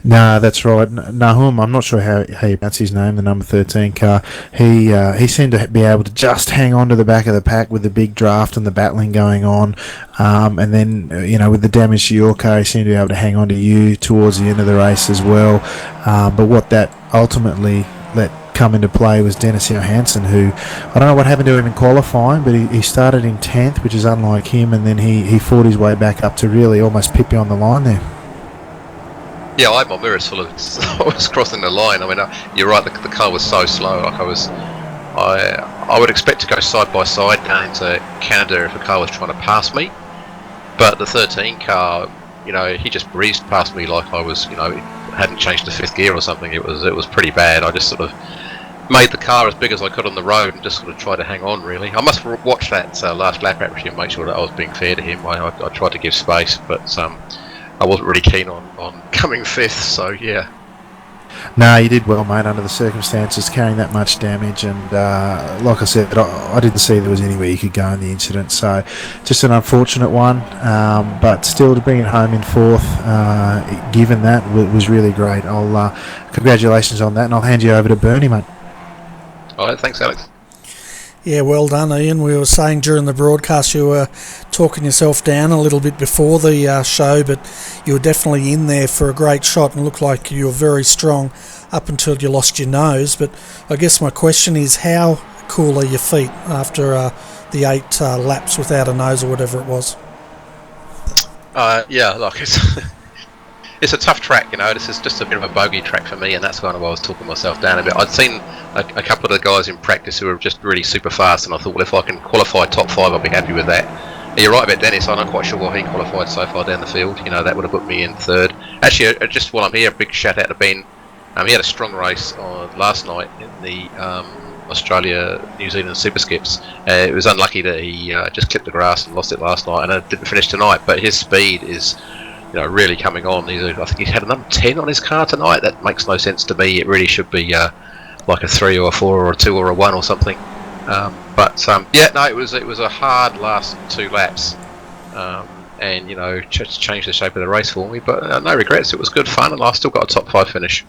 No, that's right. Nahum, I'm not sure how you pronounce his name, the number 13 car. He seemed to be able to just hang on to the back of the pack with the big draft and the battling going on. And then, with the damage to your car, he seemed to be able to hang on to you towards the end of the race as well. But what that ultimately let come into play was Dennis Johansson, who, I don't know what happened to him in qualifying, but he started in 10th, which is unlike him, and then he fought his way back up to really almost pip you on the line there. Yeah, I had my mirrors full of. I was crossing the line. I mean, you're right. The car was so slow. Like I would expect to go side by side down into Canada if a car was trying to pass me. But the 13 car, he just breezed past me like I was, hadn't changed to 5th gear or something. It was pretty bad. I just sort of made the car as big as I could on the road and just sort of tried to hang on. Really, I must watch that last lap actually and make sure that I was being fair to him. I tried to give space, but I wasn't really keen on coming 5th, so yeah. No, you did well, mate, under the circumstances, carrying that much damage, and like I said, I didn't see there was anywhere you could go in the incident, so just an unfortunate one, but still to bring it home in 4th, given that, was really great. Congratulations on that, and I'll hand you over to Bernie, mate. All right, thanks, Alex. Yeah, well done, Ian. We were saying during the broadcast you were talking yourself down a little bit before the show, but you were definitely in there for a great shot and looked like you were very strong up until you lost your nose. But I guess my question is, how cool are your feet after the 8 laps without a nose or whatever it was? It's a tough track, This is just a bit of a bogey track for me, and that's kind of why I was talking myself down a bit. I'd seen a couple of the guys in practice who were just really super fast, and I thought, well, if I can qualify top 5, I'll be happy with that. And you're right about Dennis. I'm not quite sure why he qualified so far down the field. That would have put me in 3rd. Actually, just while I'm here, a big shout out to Ben. He had a strong race last night in the Australia-New Zealand Super Skips. It was unlucky that he just clipped the grass and lost it last night, and it didn't finish tonight. But his speed is really coming on. I think he's had a number 10 on his car tonight. That makes no sense to me. It really should be like a 3 or a 4 or a 2 or a 1 or something. It was a hard last 2 laps, and changed the shape of the race for me. But no regrets. It was good fun, and I still got a top 5 finish.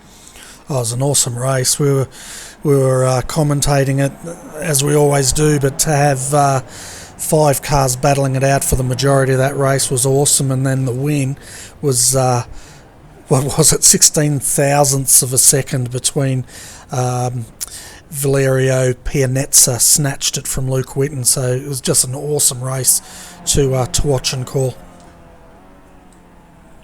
Oh, it was an awesome race. We were commentating it as we always do, but to have 5 cars battling it out for the majority of that race was awesome, and then the win was 16 thousandths of a second between Valerio Pianezza snatched it from Luke Whitten, so it was just an awesome race to watch and call.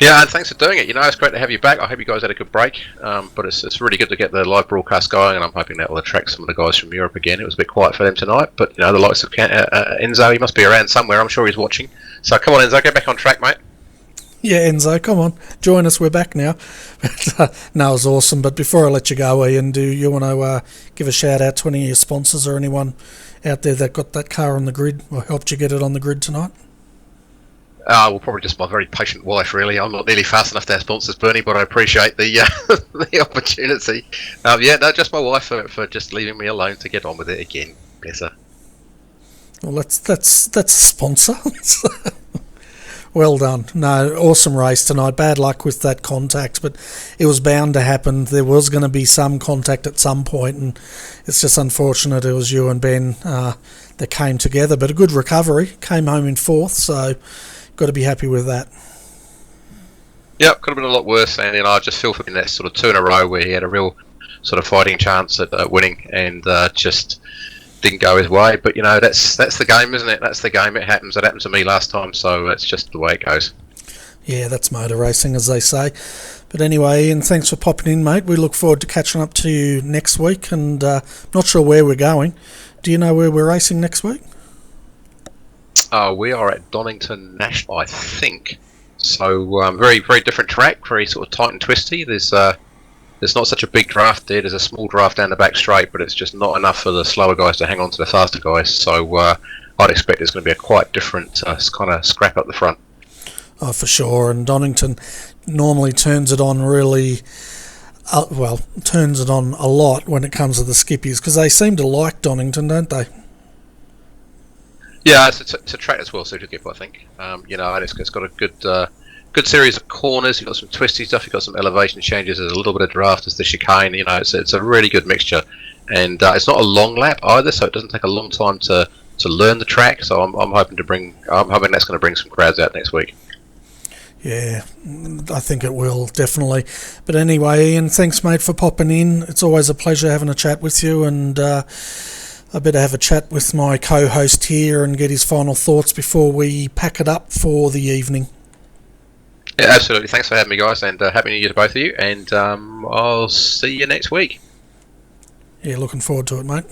Yeah, and thanks for doing it. It's great to have you back. I hope you guys had a good break. But it's really good to get the live broadcast going, and I'm hoping that will attract some of the guys from Europe again. It was a bit quiet for them tonight, but the likes of Enzo, he must be around somewhere. I'm sure he's watching. So come on, Enzo, get back on track, mate. Yeah, Enzo, come on, join us. We're back now. No, it was awesome. But before I let you go, Ian, do you want to give a shout out to any of your sponsors or anyone out there that got that car on the grid or helped you get it on the grid tonight? Well, probably just my very patient wife, really. I'm not nearly fast enough to have sponsors, Bernie, but I appreciate the the opportunity. Just my wife for just leaving me alone to get on with it again. Bless her. Well, that's a sponsor. Well done. No, awesome race tonight. Bad luck with that contact, but it was bound to happen. There was going to be some contact at some point, and it's just unfortunate it was you and Ben that came together. But a good recovery. Came home in 4th, so got to be happy with that. Yep, could have been a lot worse, and I just feel for him that sort of 2 in a row where he had a real sort of fighting chance at winning, and just didn't go his way. But that's the game, isn't it? That's the game. It happens. It happened to me last time, so it's just the way it goes. Yeah, that's motor racing, as they say. But anyway, Ian, thanks for popping in, mate. We look forward to catching up to you next week, and not sure where we're going. Do you know where we're racing next week? We are at Donington National, I think. So very, very different track, very sort of tight and twisty. There's not such a big draft there. There's a small draft down the back straight, but it's just not enough for the slower guys to hang on to the faster guys. So I'd expect there's going to be a quite different kind of scrap up the front. Oh, for sure. And Donington normally turns it on really, turns it on a lot when it comes to the skippies, because they seem to like Donington, don't they? Yeah, it's a track that's well suited, I think. And it's got a good series of corners. You've got some twisty stuff. You've got some elevation changes. There's a little bit of draft. There's the chicane. It's a really good mixture, and it's not a long lap either, so it doesn't take a long time to learn the track. So I'm hoping that's going to bring some crowds out next week. Yeah, I think it will, definitely. But anyway, Ian, thanks, mate, for popping in. It's always a pleasure having a chat with you, and I better have a chat with my co-host here and get his final thoughts before we pack it up for the evening. Yeah, absolutely. Thanks for having me, guys, and Happy New Year to both of you, and I'll see you next week. Yeah, looking forward to it, mate.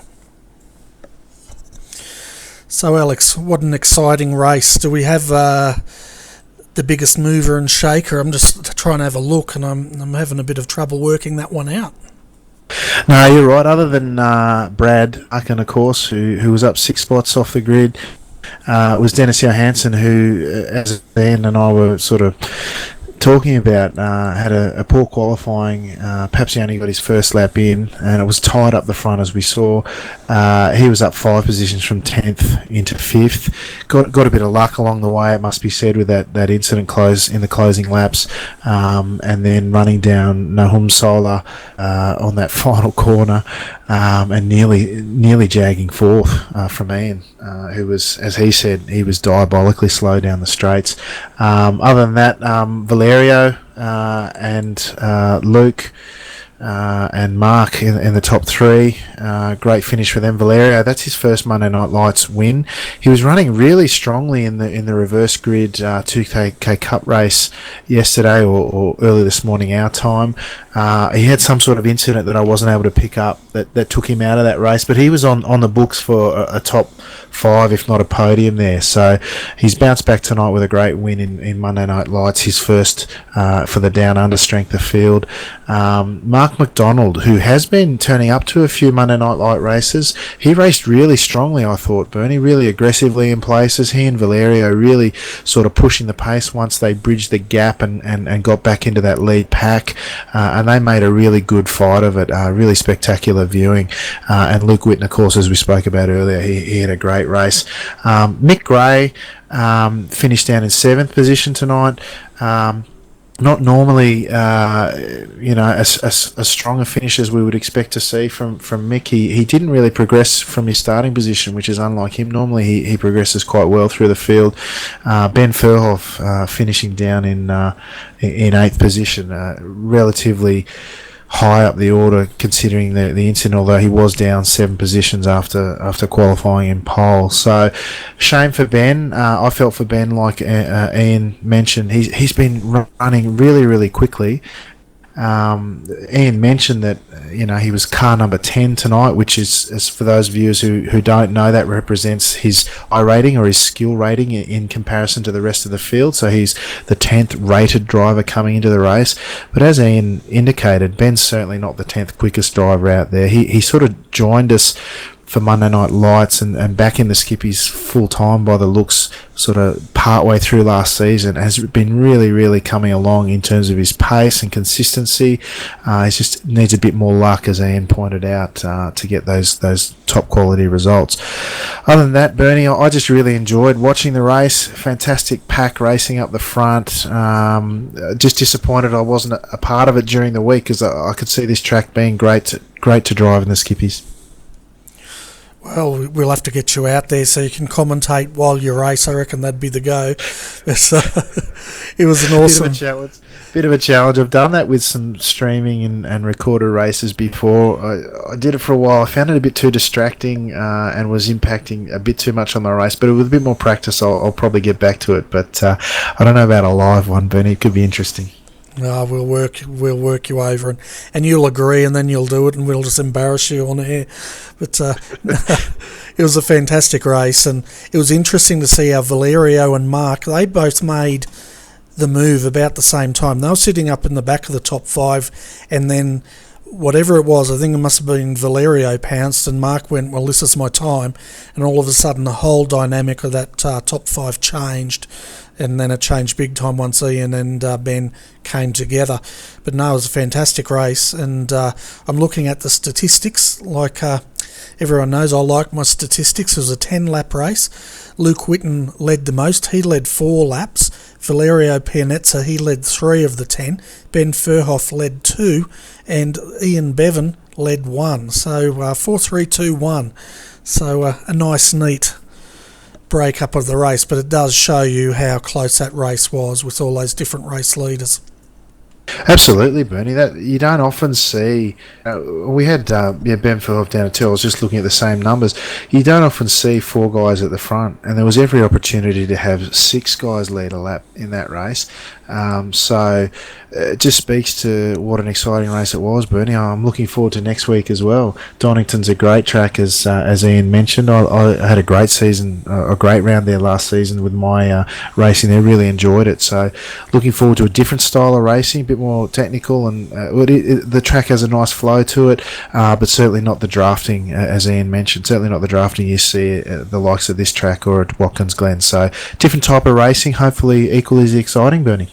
So, Alex, what an exciting race. Do we have the biggest mover and shaker? I'm just trying to have a look, and I'm having a bit of trouble working that one out. No, you're right. Other than Brad Arkin, of course, who was up 6 spots off the grid, it was Dennis Johansson who, as Dan and I were sort of talking about, had a poor qualifying. Perhaps he only got his first lap in, and it was tied up the front, as we saw. He was up 5 positions from 10th into 5th. Got a bit of luck along the way, it must be said, with that incident in the closing laps, and then running down Nahum Sola on that final corner, and nearly jagging 4th from Ian, who was, as he said, he was diabolically slow down the straights. Other than that, Valerio and Luke and Mark in the top 3. Great finish for them. Valerio, that's his first Monday Night Lights win. He was running really strongly in the reverse grid 2K Cup race yesterday or early this morning our time. He had some sort of incident that I wasn't able to pick up that took him out of that race, but he was on the books for a top 5, if not a podium there. So he's bounced back tonight with a great win in Monday Night Lights, his first for the Down Under strength of field. Mark McDonald, who has been turning up to a few Monday Night Light races, he raced really strongly, I thought, Bernie, really aggressively in places. He and Valerio really sort of pushing the pace once they bridged the gap and got back into that lead pack, and they made a really good fight of it, really spectacular viewing. And Luke Whitten, of course, as we spoke about earlier, he had a great race. Mick Gray finished down in 7th position tonight. Not normally, as strong a finish as we would expect to see from Mick. He didn't really progress from his starting position, which is unlike him. Normally he progresses quite well through the field. Ben Furhoff finishing down in 8th position, relatively high up the order considering the incident, although he was down 7 positions after qualifying in pole. So shame for Ben. I felt for Ben, like Ian mentioned, he's been running really, really quickly. Ian mentioned that he was car number 10 tonight, which is, as for those viewers who don't know, that represents his iRating or his skill rating in comparison to the rest of the field. So he's the 10th rated driver coming into the race. But as Ian indicated, Ben's certainly not the 10th quickest driver out there. He sort of joined us for Monday Night Lights and back in the skippies full time by the looks, sort of partway through last season, has been really, really coming along in terms of his pace and consistency. He just needs a bit more luck, as Ian pointed out, to get those top quality results. Other than that, Bernie, I just really enjoyed watching the race. Fantastic pack racing up the front. Just disappointed I wasn't a part of it during the week, because I could see this track being great to drive in the skippies. Well, we'll have to get you out there so you can commentate while you race. I reckon that'd be the go. So, it was an awesome... Bit of a challenge. I've done that with some streaming and recorded races before. I did it for a while. I found it a bit too distracting and was impacting a bit too much on the race. But with a bit more practice, I'll probably get back to it. But I don't know about a live one, Benny. It could be interesting. No, we'll work you over, and you'll agree, and then you'll do it, and we'll just embarrass you on air. But it was a fantastic race, and it was interesting to see how Valerio and Mark, they both made the move about the same time. They were sitting up in the back of the top 5, and then whatever it was, I think it must have been Valerio pounced, and Mark went, well, this is my time, and all of a sudden the whole dynamic of that top 5 changed, and then it changed big time once Ian and Ben came together. But no, it was a fantastic race, and I'm looking at the statistics. Like everyone knows, I like my statistics. It was a 10-lap race. Luke Whitten led the most. He led 4 laps. Valerio Pianezza, he led 3 of the 10. Ben Furhoff led 2, and Ian Bevan led 1. So 4-3-2-1. So a nice, neat break up of the race, but it does show you how close that race was with all those different race leaders. Absolutely, Bernie. That you don't often see. We had Ben Phillip down at 2. I was just looking at the same numbers. You don't often see 4 guys at the front, and there was every opportunity to have 6 guys lead a lap in that race. So it just speaks to what an exciting race it was, Bernie. I'm looking forward to next week as well. Donington's a great track, as Ian mentioned. I had a great season, a great round there last season with my racing there. Really enjoyed it. So looking forward to a different style of racing, a bit more technical, and the track has a nice flow to it, but certainly not the drafting, as Ian mentioned. Certainly not the drafting you see at the likes of this track or at Watkins Glen. So different type of racing, hopefully equally as exciting, Bernie.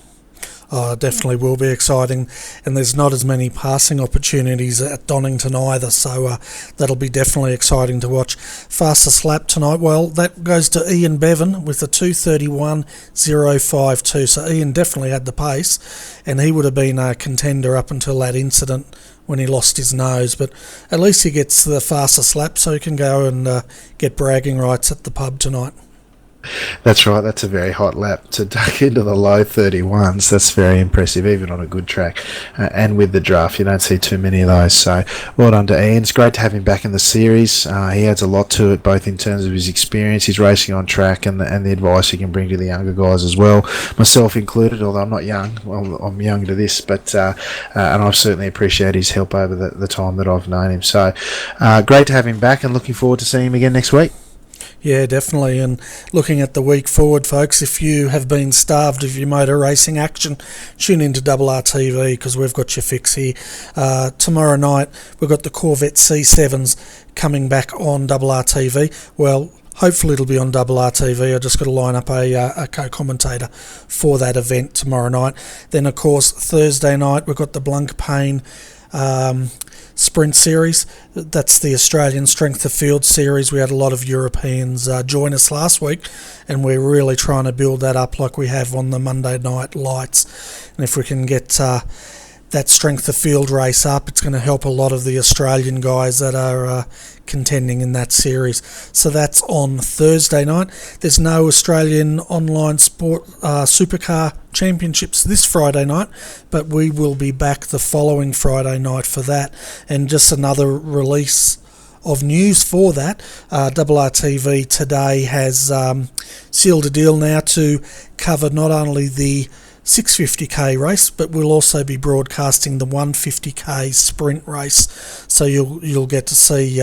Oh, definitely will be exciting, and there's not as many passing opportunities at Donington either, so that'll be definitely exciting to watch. Fastest lap tonight, well, that goes to Ian Bevan with a 2:31.052, so Ian definitely had the pace, and he would have been a contender up until that incident when he lost his nose, but at least he gets the fastest lap, so he can go and get bragging rights at the pub tonight. That's right, that's a very hot lap to duck into the low 31s. That's very impressive, even on a good track. And with the draft, you don't see too many of those. So well done to Ian. It's great to have him back in the series. He adds a lot to it, both in terms of his experience, his racing on track, and the advice he can bring to the younger guys as well. Myself included, although I'm not young. Well, I'm young to this, but and I've certainly appreciated his help over the time that I've known him. So great to have him back, and looking forward to seeing him again next week. Yeah, definitely. And looking at the week forward, folks, if you have been starved of your motor racing action, tune into RRTV because we've got your fix here. Tomorrow night, we've got the Corvette C7s coming back on RRTV. Well, hopefully it'll be on RRTV. I just got to line up a co-commentator for that event tomorrow night. Then, of course, Thursday night, we've got the Blancpain Sprint Series. That's the Australian Strength of Field Series. We had a lot of Europeans join us last week, and we're really trying to build that up like we have on the Monday night lights. And if we can get that strength of field race up, it's going to help a lot of the Australian guys that are contending in that series. So that's on Thursday night. There's no Australian online sport supercar championships this Friday night, but we will be back the following Friday night for that. And just another release of news for that, RRTV today has sealed a deal now to cover not only the 650k race, but we'll also be broadcasting the 150k sprint race, so you'll get to see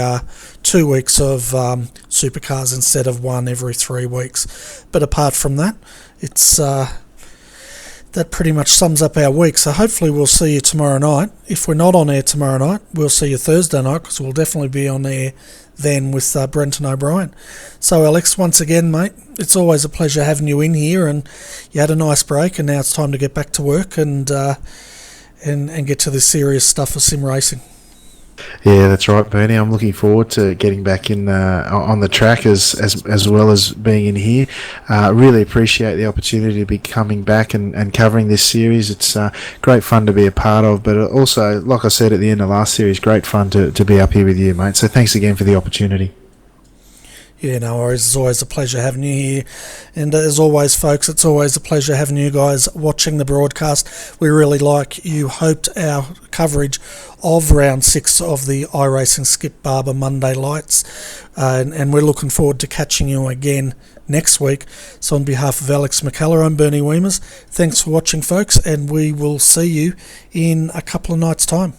2 weeks of supercars instead of one every 3 weeks. But apart from that, it's that pretty much sums up our week. So hopefully we'll see you tomorrow night. If we're not on air tomorrow night, we'll see you Thursday night, because we'll definitely be on air then with Brenton O'Brien. So Alex, once again, mate, it's always a pleasure having you in here, and you had a nice break, and now it's time to get back to work and get to the serious stuff of sim racing. Yeah, that's right, Bernie. I'm looking forward to getting back in on the track as well as being in here. Really appreciate the opportunity to be coming back and covering this series. It's great fun to be a part of, but also, like I said at the end of last series, great fun to be up here with you, mate. So thanks again for the opportunity. Yeah, no worries. It's always a pleasure having you here. And as always, folks, it's always a pleasure having you guys watching the broadcast. We really like you hoped our coverage of round 6 of the iRacing Skip Barber Monday Lights. And we're looking forward to catching you again next week. So on behalf of Alex McCullough, I'm Bernie Wiemers. Thanks for watching, folks, and we will see you in a couple of nights' time.